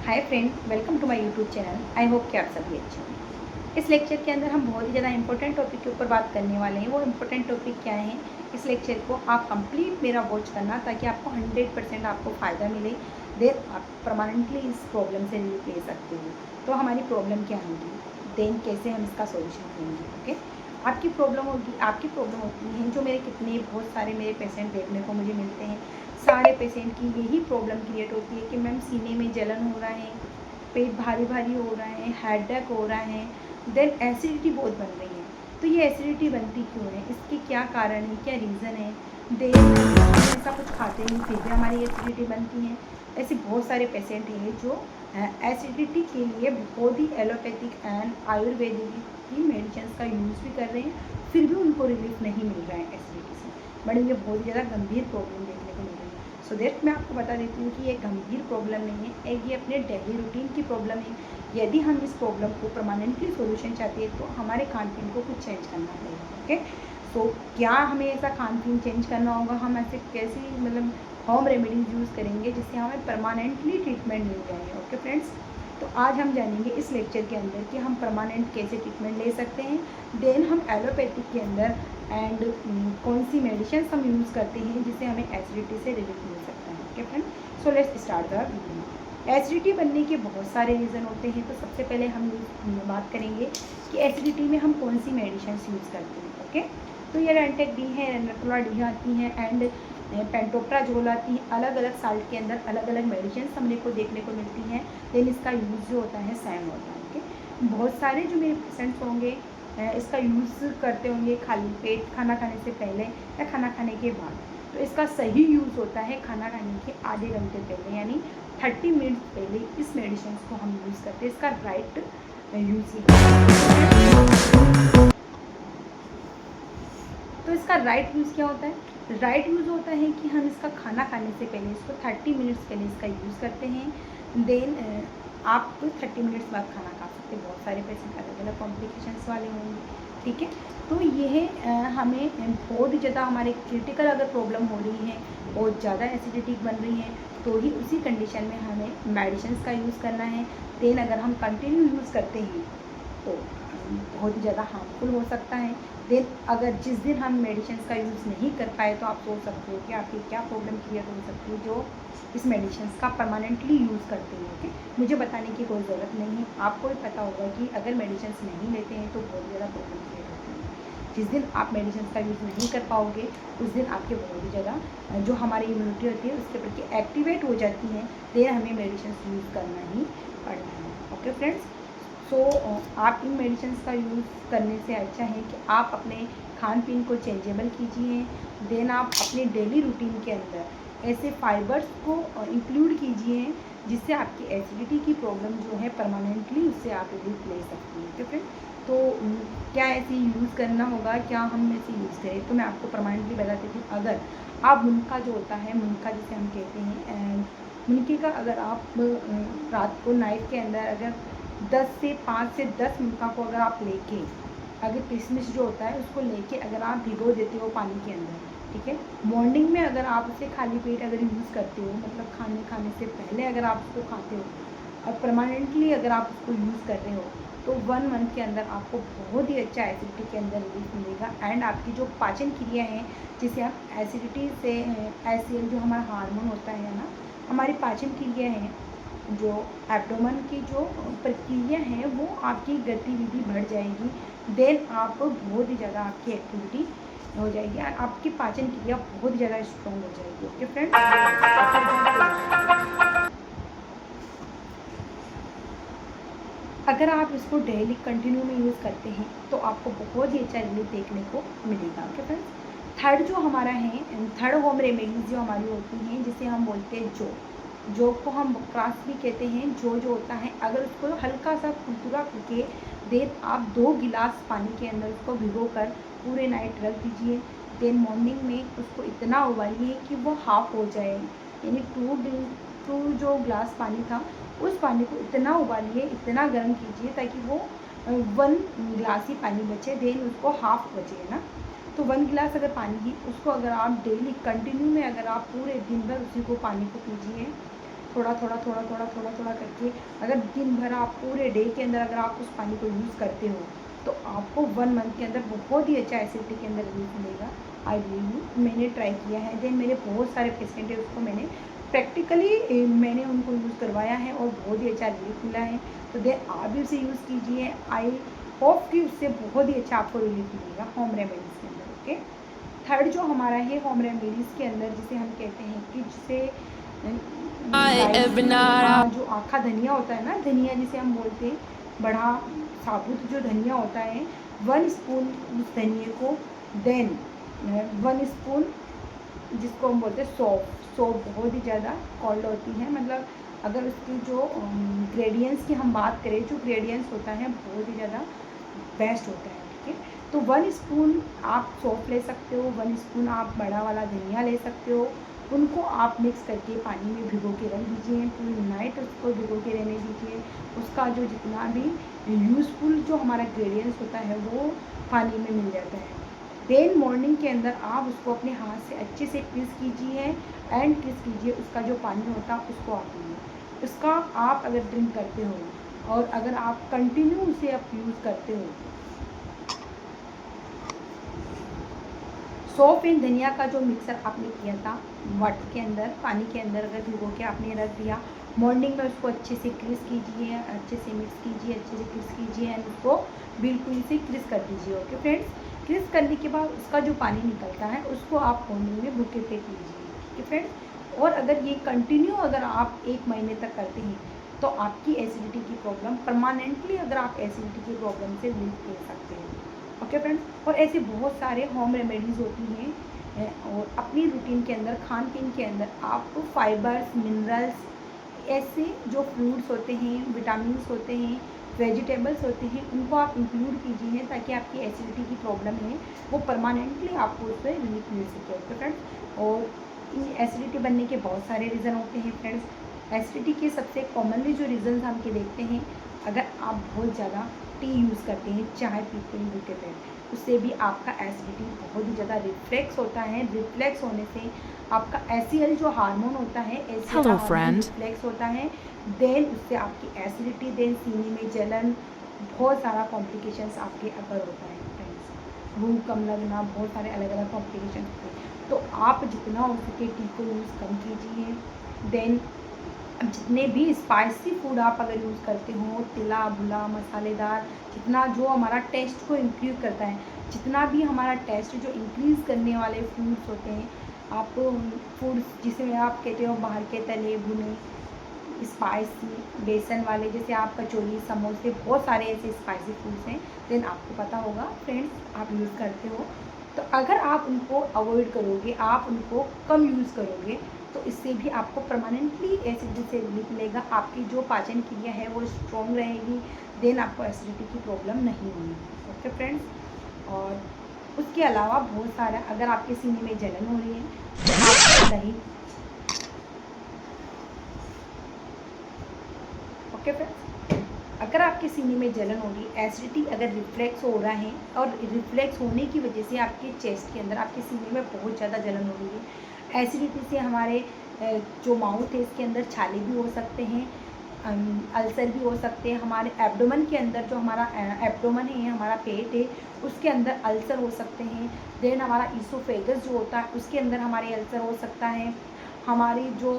Hi friend, welcome to my YouTube channel. I hope कि आप सभी अच्छे होंगे। इस लेक्चर के अंदर हम बहुत ही ज़्यादा इंपॉर्टेंट टॉपिक के ऊपर बात करने वाले हैं। वो इंपॉर्टेंट टॉपिक क्या है, इस लेक्चर को आप कंप्लीट मेरा वॉच करना ताकि आपको 100% आपको फ़ायदा मिले। देन आप परमानेंटली इस प्रॉब्लम से रिलीफ ले सकते हो। तो हमारी प्रॉब्लम क्या होगी, देन कैसे हम इसका सॉल्यूशन करेंगे। ओके, आपकी प्रॉब्लम होती है जो बहुत सारे मेरे पेशेंट देखने को मुझे मिलते हैं। सारे पेशेंट की यही प्रॉब्लम क्रिएट होती है कि मैम सीने में जलन हो रहा है, पेट भारी भारी हो रहा है, हेडेक हो रहा है, देन एसिडिटी बहुत बन रही है। तो ये एसिडिटी बनती क्यों है, इसके क्या कारण है, क्या रीज़न है। देन हम ऐसा कुछ खाते नहीं फिर भी हमारी एसिडिटी बनती है। ऐसे बहुत सारे पेशेंट हैं जो एसिडिटी के लिए बहुत ही एलोपैथिक एंड आयुर्वेदिक की मेडिसिन का यूज़ भी कर रहे हैं, फिर भी उनको रिलीफ नहीं मिल रहा है एसिडिटी से। मैडम ये बहुत ज़्यादा गंभीर प्रॉब्लम देखने को मिल रही है। सो दैट मैं आपको बता देती हूँ कि ये गंभीर प्रॉब्लम नहीं है, एक ये अपने डेली रूटीन की प्रॉब्लम है। यदि हम इस प्रॉब्लम को परमानेंटली सोल्यूशन चाहते हैं तो हमारे खान पीन को कुछ चेंज करना पड़ेगा। ओके, सो क्या हमें ऐसा खान पीन चेंज करना होगा, हम ऐसे कैसी मतलब होम रेमेडीज यूज़ करेंगे जिससे हमें परमानेंटली ट्रीटमेंट मिल जाए। ओके फ्रेंड्स, तो आज हम जानेंगे इस लेक्चर के अंदर कि हम परमानेंट कैसे ट्रीटमेंट ले सकते हैं। देन हम एलोपैथिक के अंदर एंड कौन सी मेडिसिन हम यूज़ करते हैं जिससे हमें एसिडिटी से रिलीफ मिल सकता है। Okay friend, so let's start the video. Acidity बनने के बहुत सारे रीज़न होते हैं। तो सबसे पहले हम बात करेंगे कि एसिडिटी में हम कौन सी मेडिसिन यूज़ करते हैं। ओके, तो ये रेंटेक डी है, रेनाटोला डी आती हैं एंड पेंटोप्राजोल आती है। अलग अलग साल्ट के अंदर अलग अलग मेडिसिन हमने को देखने को मिलती हैं। देन इसका यूज़ जो होता है सेम होता है। ओके, बहुत सारे जो मेरे पेशेंट्स होंगे इसका यूज़ करते होंगे खाली पेट खाना खाने से पहले या खाना खाने के बाद। तो इसका सही यूज़ होता है खाना खाने के आधे घंटे पहले, यानी 30 मिनट पहले इस मेडिसिन को हम यूज़ करते हैं। इसका राइट यूज़ तो इसका राइट यूज़ क्या होता है, राइट यूज़ होता है कि हम इसका खाना खाने से पहले इसको 30 मिनट्स पहले इसका यूज़ करते हैं। देन आप 30 मिनट्स बाद खाना खा सकते हैं। बहुत सारे पेशेंट अलग अलग कॉम्प्लिकेशंस वाले होंगे, ठीक है। तो यह हमें बहुत ज़्यादा हमारे क्रिटिकल अगर प्रॉब्लम हो रही है, बहुत ज़्यादा एसिडिटी बन रही है, तो ही उसी कंडीशन में हमें मेडिसिन का यूज़ करना है। देन अगर हम कंटिन्यू यूज़ करते हैं तो बहुत ही ज़्यादा हार्मफुल हो सकता है। देन अगर जिस दिन हम मेडिसिन का यूज़ नहीं कर पाए तो आप सोच सकते हो कि आपकी क्या प्रॉब्लम क्रिएट हो सकती है जो इस मेडिसिन का परमानेंटली यूज़ करते हैं। ओके, मुझे बताने की कोई ज़रूरत नहीं है, आपको भी पता होगा कि अगर मेडिसिन नहीं लेते हैं तो बहुत ज़्यादा प्रॉब्लम क्रिएट होती है। जिस दिन आप मेडिसिन का यूज़ नहीं कर पाओगे उस दिन आपके बहुत ही ज़्यादा जो हमारी इम्यूनिटी होती है उसके प्रति एक्टिवेट हो जाती है। देन हमें मेडिसिन यूज़ करना ही पड़ना है। ओके फ्रेंड्स, सो आप इन मेडिसिन का यूज़ करने से अच्छा है कि आप अपने खान पीन को चेंजेबल कीजिए। देन आप अपने डेली रूटीन के अंदर ऐसे फाइबर्स को इंक्लूड कीजिए जिससे आपकी एसिडिटी की प्रॉब्लम जो है परमानेंटली उससे आप रिलीफ ले सकती हैं। ठीक है, तो क्या ऐसे यूज़ करना होगा, क्या हम ऐसे यूज़ करें, तो मैं आपको परमानेंटली बता देती हूँ। अगर आप मुनका जो होता है, मुनका जिसे हम कहते हैं, एंड मुनके का अगर आप रात को नाइट के अंदर अगर 5 से 10 मुनका को अगर आप लेके, अगर किशमिश जो होता है उसको लेके अगर आप भिगो देते हो पानी के अंदर, ठीक है, मॉर्निंग में अगर आप उसे खाली पेट अगर यूज़ करते हो, मतलब खाने से पहले अगर आप उसको खाते हो और परमानेंटली अगर आप उसको यूज़ कर रहे हो तो 1 मंथ के अंदर आपको बहुत ही अच्छा एसिडिटी के अंदर रिलीफ मिलेगा। एंड आपकी जो पाचन क्रिया है, जिसे आप एसिडिटी से एसिड जो हमारा हार्मोन होता है ना, हमारी पाचन क्रिया है, जो एब्डोमेन की जो प्रक्रिया है वो आपकी गतिविधि बढ़ जाएगी। देन आप बहुत ही ज़्यादा आपकी एक्टिविटी हो जाएगी और आपकी पाचन क्रिया बहुत ज़्यादा स्ट्रॉन्ग हो जाएगी। ओके फ्रेंड्स, अगर आप इसको डेली कंटिन्यू में यूज़ करते हैं तो आपको बहुत ही अच्छा रिलीफ देखने को मिलेगा। ओके फ्रेंड्स, थर्ड जो हमारा है, थर्ड होम रेमेडीज जो हमारी होती हैं जिसे हम बोलते हैं जो को हम क्रास भी कहते हैं। जो होता है, अगर उसको हल्का सा कुरकुरा करके देन आप 2 गिलास पानी के अंदर उसको भिगोकर पूरे नाइट रख दीजिए। देन मॉर्निंग में उसको इतना उबालिए कि वो हाफ़ हो जाए, यानी 2 जो ग्लास पानी था उस पानी को इतना उबालिए, इतना गर्म कीजिए ताकि वो 1 गिलास ही पानी बचे। देन उसको हाफ़ बचे ना, तो 1 गिलास अगर पानी ही उसको अगर आप डेली कंटिन्यू में अगर आप पूरे दिन भर उसी को पानी को पीजिए थोड़ा थोड़ा थोड़ा थोड़ा थोड़ा थोड़ा करके अगर दिन भर आप पूरे डे के अंदर अगर आप उस पानी को यूज़ करते हो तो आपको 1 मंथ के अंदर बहुत ही अच्छा एसिडिटी के अंदर रिलीफ मिलेगा। आई रियली मैंने ट्राई किया है, देन मेरे बहुत सारे पेशेंट है उसको मैंने प्रैक्टिकली मैंने उनको यूज़ करवाया है और बहुत ही अच्छा रिलीफ मिला है। तो देन आप भी उसे यूज़ कीजिए। आई होप कि उससे बहुत ही अच्छा आपको रिलीफ मिलेगा होम रेमेडीज़ के अंदर। ओके, थर्ड जो हमारा है होम रेमेडीज़ के अंदर जिसे हम कहते हैं कि जिसे जो आखा धनिया होता है ना, धनिया जिसे हम बोलते हैं, बड़ा साबुत जो धनिया होता है, 1 स्पून उस धनिए को, देन 1 स्पून जिसको हम बोलते हैं सौंफ बहुत ही ज़्यादा कोल्ड होती है, मतलब अगर उसकी जो ग्रेडियंट्स की हम बात करें, जो ग्रेडियंट्स होता है बहुत ही ज़्यादा बेस्ट होता है। ठीक है, तो 1 स्पून आप सौंफ ले सकते हो, 1 स्पून आप बड़ा वाला धनिया ले सकते हो। उनको आप मिक्स करके पानी में भिगो के रख दीजिए, पूरी नाइट उसको भिगो के रहने दीजिए। उसका जो जितना भी यूज़फुल जो हमारा ग्रेडियंट्स होता है वो पानी में मिल जाता है। देन मॉर्निंग के अंदर आप उसको अपने हाथ से अच्छे से ट्विस्ट कीजिए एंड ट्विस्ट कीजिए, उसका जो पानी होता है उसको आप पीजिए। उसका आप अगर ड्रिंक करते हो और अगर आप कंटिन्यू उसे आप यूज़ करते हो, सौंफ एंड धनिया का जो मिक्सर आपने किया था वाटर के अंदर, पानी के अंदर अगर भिगो के आपने रख दिया, मॉर्निंग में उसको अच्छे से क्रिस कीजिए, अच्छे से मिक्स कीजिए, अच्छे से क्रिस कीजिए एंड उसको बिल्कुल से क्रिस कर दीजिए। ओके फ्रेंड्स, क्रिस करने के बाद उसका जो पानी निकलता है उसको आप मॉर्निंग में भूखे पेट लीजिए। ठीक है फ्रेंड्स, और अगर ये कंटिन्यू अगर आप 1 महीने तक करते हैं तो आपकी एसिडिटी की प्रॉब्लम परमानेंटली, अगर आप एसिडिटी की प्रॉब्लम से रिलीफ ले सकते हैं। ओके फ्रेंड्स, और ऐसे बहुत सारे होम रेमेडीज़ होती हैं और अपनी रूटीन के अंदर, खान पीन के अंदर आपको फाइबर्स, मिनरल्स, ऐसे जो फ्रूट्स होते हैं, विटामिन्स होते हैं, वेजिटेबल्स होते हैं, उनको आप इंक्लूड कीजिए ताकि आपकी एसिडिटी की प्रॉब्लम है वो परमानेंटली आपको उससे रिलीफ मिल सके। ओके फ्रेंड्स, और एसिडिटी बनने के बहुत सारे रीज़न होते हैं फ्रेंड्स। एसिडिटी के सबसे कॉमनली जो रीज़न हम के देखते हैं, अगर आप बहुत ज़्यादा टी यूज़ करते हैं, चाय पीते हैं भूखे पेट, उससे भी आपका एसिडिटी बहुत ही ज़्यादा रिफ्लेक्स होता है। रिफ्लेक्स होने से आपका एसीएल जो हार्मोन होता है, एसीएल हार्मोन रिफ्लेक्स होता है, देन उससे आपकी एसिडिटी, देन सीने में जलन, बहुत सारा कॉम्प्लिकेशंस आपके अगर होता है फ्रेंड्स, भूख कम लगना, बहुत सारे अलग अलग कॉम्प्लिकेशन होते हैं। तो आप जितना हो सके टी को यूज़ कम कीजिए। देन अब जितने भी स्पाइसी फूड आप अगर यूज़ करते हो, तिला भुला मसालेदार, जितना जो हमारा टेस्ट को इंक्रीज़ करता है, जितना भी हमारा टेस्ट जो इंक्रीज़ करने वाले फूड्स होते हैं, आप फूड्स जिसे आप कहते हो बाहर के तले भुने स्पाइसी बेसन वाले, जैसे आप कचौरी, समोसे, बहुत सारे ऐसे स्पाइसी फूड्स हैं, देन आपको पता होगा फ्रेंड्स, आप यूज़ करते हो। तो अगर आप उनको अवॉइड करोगे, आप उनको कम यूज़ करोगे, तो इससे भी आपको परमानेंटली एसिडिटी से रिलीफ मिलेगा। आपकी जो पाचन क्रिया है वो स्ट्रॉन्ग रहेगी, देन आपको एसिडिटी की प्रॉब्लम नहीं होगी। ओके फ्रेंड्स, और उसके अलावा बहुत सारा, अगर आपके सीने में जलन हो रही है तो आप दही, ओके फ्रेंड्स, अगर आपके सीने में जलन हो रही है, एसिडिटी अगर रिफ्लेक्स हो रहा है और रिफ्लेक्स होने की वजह से आपके चेस्ट के अंदर, आपके सीने में बहुत ज़्यादा जलन हो रही है, एसिडिटी से हमारे जो माउथ है इसके अंदर छाले भी हो सकते हैं, अल्सर भी हो सकते हैं, हमारे एब्डोमेन के अंदर जो हमारा एब्डोमेन है, हमारा पेट है, उसके अंदर अल्सर हो सकते हैं। देन हमारा ईसोफेगस जो होता है उसके अंदर हमारे अल्सर हो सकता है। हमारी जो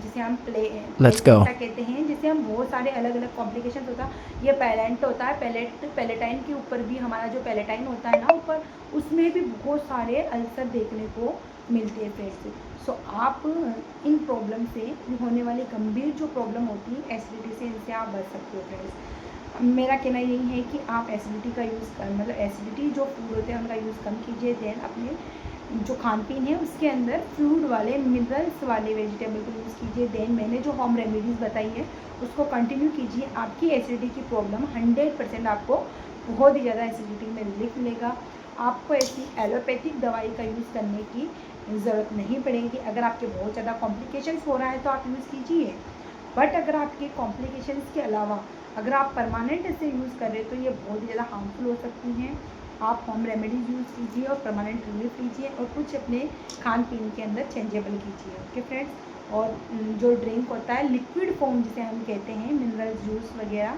जिसे हम प्लेसेंटा कहते हैं, जिसे हम बहुत सारे अलग अलग कॉम्प्लिकेशन होता है, ये पैलेंट होता है, पैलेटाइन के ऊपर भी हमारा जो पैलेटाइन होता है ना ऊपर, उसमें भी बहुत सारे अल्सर देखने को मिलते हैं फ्रेंड्स। सो आप इन प्रॉब्लम से होने वाली गंभीर जो प्रॉब्लम होती है एसिडिटी से, इनसे आप बच सकते हो फ्रेंड्स। मेरा कहना यही है कि आप एसिडिटी का यूज़ कर, मतलब एसिडिटी जो फूड होते हैं उनका यूज़ कम कीजिए। देन अपने जो खान पीन है उसके अंदर फ्रूट वाले, मिनरल्स वाले वेजिटेबल को यूज़ कीजिए। देन मैंने जो होम रेमेडीज़ बताई है उसको कंटिन्यू कीजिए। आपकी एसिडिटी की प्रॉब्लम 100% आपको बहुत ही ज़्यादा एसिडिटी में रिलीफ मिलेगा। आपको ऐसी एलोपैथिक दवाई का यूज़ करने की ज़रूरत नहीं पड़ेगी। अगर आपके बहुत ज़्यादा कॉम्प्लिकेशंस हो रहा है तो आप यूज़ कीजिए, बट अगर आपके कॉम्प्लिकेशंस के अलावा अगर आप परमानेंट इसे यूज़ कर रहे हो तो ये बहुत ही ज़्यादा हार्मफुल हो सकती हैं। आप होम रेमेडीज़ यूज़ कीजिए और परमानेंट रिलीफ लीजिए और कुछ अपने खान पीन के अंदर चेंजेबल कीजिए। ओके फ्रेंड्स, और जो ड्रिंक होता है लिक्विड फॉर्म जिसे हम कहते हैं, मिनरल जूस वगैरह,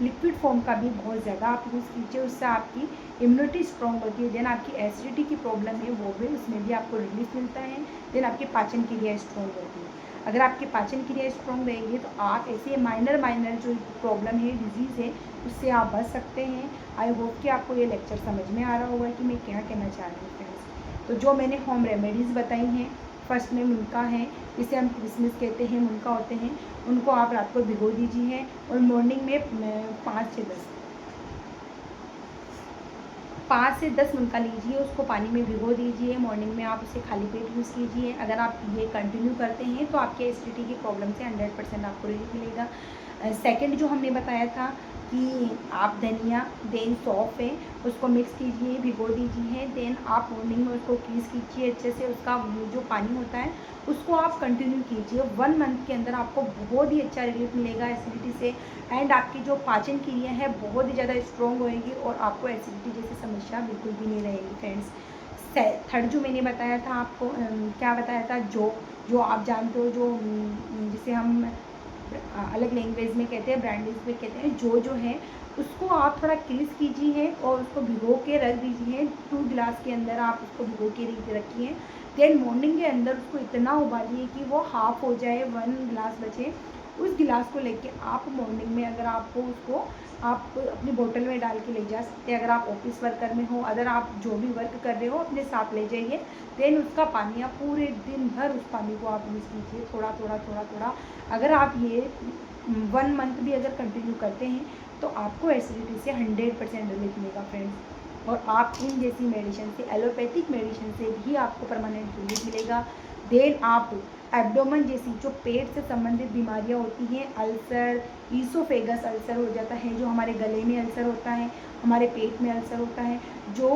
लिक्विड फॉर्म का भी बहुत ज़्यादा आप यूज़ कीजिए, उससे आपकी इम्यूनिटी स्ट्रॉन्ग होती है। देन आपकी एसिडिटी की प्रॉब्लम है वो भी, उसमें भी आपको रिलीफ मिलता है। देन आपकी पाचन क्रिया स्ट्रॉन्ग होती है। अगर आपकी पाचन क्रिया स्ट्रॉन्ग रहेगी तो आप ऐसे माइनर जो प्रॉब्लम है, डिजीज़ है, उससे आप बच सकते हैं। आई होप कि आपको ये लेक्चर समझ में आ रहा होगा कि मैं क्या कहना चाह रही हूँ फ्रेंड्स। तो जो मैंने होम रेमेडीज़ बताई हैं, फर्स्ट में मुनका है, इसे हम क्रिसमस कहते हैं, मुनका होते हैं, उनको आप रात को भिगो दीजिए और मॉर्निंग में 5 से 10 मुनका लीजिए, उसको पानी में भिगो दीजिए। मॉर्निंग में आप उसे खाली पेट यूज़ कीजिए। अगर आप ये कंटिन्यू करते हैं तो आपके एसिडिटी की प्रॉब्लम से 100% आपको रिलीफ मिलेगा। सेकंड जो हमने बताया था कि आप धनिया देन सौंफ है, उसको मिक्स कीजिए, भिगो दीजिए। देन आप मॉर्निंग में उसको क्रीज कीजिए अच्छे से, उसका जो पानी होता है उसको आप कंटिन्यू कीजिए। 1 मंथ के अंदर आपको बहुत ही अच्छा रिलीफ मिलेगा एसिडिटी से। एंड आपकी जो पाचन क्रिया है बहुत ही ज़्यादा स्ट्रॉन्ग होएगी और आपको एसिडिटी जैसी समस्या बिल्कुल भी नहीं रहेगी फ्रेंड्स। थर्ड जो मैंने बताया था आपको, क्या बताया था, जो आप जानते हो, जो जिसे हम अलग लैंग्वेज में कहते हैं, ब्रांडीज में कहते हैं, जो है उसको आप थोड़ा क्रीज कीजिए और उसको भिगो के रख दीजिए। 2 गिलास के अंदर आप उसको भिगो के रखिए। देन मॉर्निंग के अंदर उसको इतना उबालिए कि वो हाफ़ हो जाए, 1 गिलास बचे। उस गिलास को लेके आप मॉर्निंग में, अगर आपको उसको आप अपनी बोतल में डाल के ले जा सकते हैं। अगर आप ऑफिस वर्कर में हो, अगर आप जो भी वर्क कर रहे हो अपने साथ ले जाइए। देन उसका पानी आप पूरे दिन भर उस पानी को आप यूज़ कीजिए, थोड़ा थोड़ा। अगर आप ये 1 मंथ भी अगर कंटिन्यू करते हैं तो आपको एसिडिटी से 100% रिलीफ मिलेगा फ्रेंड्स। और आप इन जैसी मेडिसिन से, एलोपैथिक मेडिसिन से भी आपको परमानेंट रिलीफ मिलेगा। देन आप एब्डोमेन जैसी जो पेट से संबंधित बीमारियां होती हैं, अल्सर, ईसोफेगस अल्सर हो जाता है, जो हमारे गले में अल्सर होता है, हमारे पेट में अल्सर होता है, जो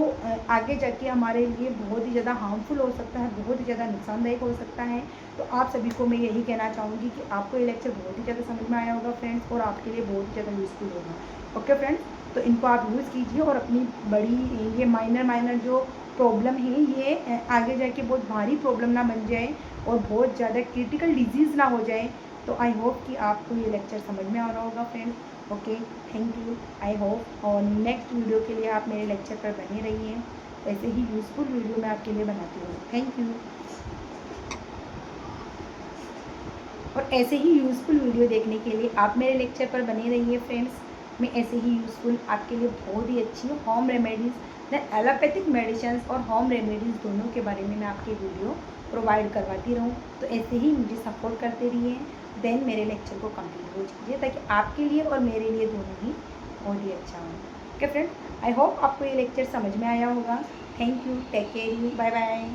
आगे जाके हमारे लिए बहुत ही ज़्यादा हार्मफुल हो सकता है, बहुत ही ज़्यादा नुकसानदायक हो सकता है। तो आप सभी को मैं यही कहना चाहूँगी कि आपको ये लेक्चर बहुत ही ज़्यादा समझ में आया होगा फ्रेंड्स, और आपके लिए बहुत ही ज़्यादा यूज़फुल होगा। ओके फ्रेंड्स, तो इनको आप यूज़ कीजिए और अपनी बड़ी ये माइनर जो प्रॉब्लम है ये आगे जाके बहुत भारी प्रॉब्लम ना बन जाए और बहुत ज़्यादा क्रिटिकल डिजीज़ ना हो जाए। तो आई होप कि आपको ये लेक्चर समझ में आ रहा होगा friends. Okay, thank you. I hope और नेक्स्ट वीडियो के लिए आप मेरे लेक्चर पर बने रहिए। ऐसे ही यूज़फुल वीडियो मैं आपके लिए बनाती हूँ। Thank you. और ऐसे ही यूज़फुल वीडियो देखने के लिए आप मेरे लेक्चर पर बने रहिए फ्रेंड्स। मैं ऐसे ही यूज़फुल आपके लिए बहुत ही अच्छी home remedies, then allopathic medicine और होम रेमेडीज़ दोनों के बारे में मैं आपके वीडियो प्रोवाइड करवाती रहूँ। तो ऐसे ही मुझे सपोर्ट करते रहिए। देन मेरे लेक्चर को कंप्लीट हो जाइए ताकि आपके लिए और मेरे लिए दोनों ही बहुत ही अच्छा हो। ओके फ्रेंड्स, आई होप आपको ये लेक्चर समझ में आया होगा। Thank you, take care you, bye bye.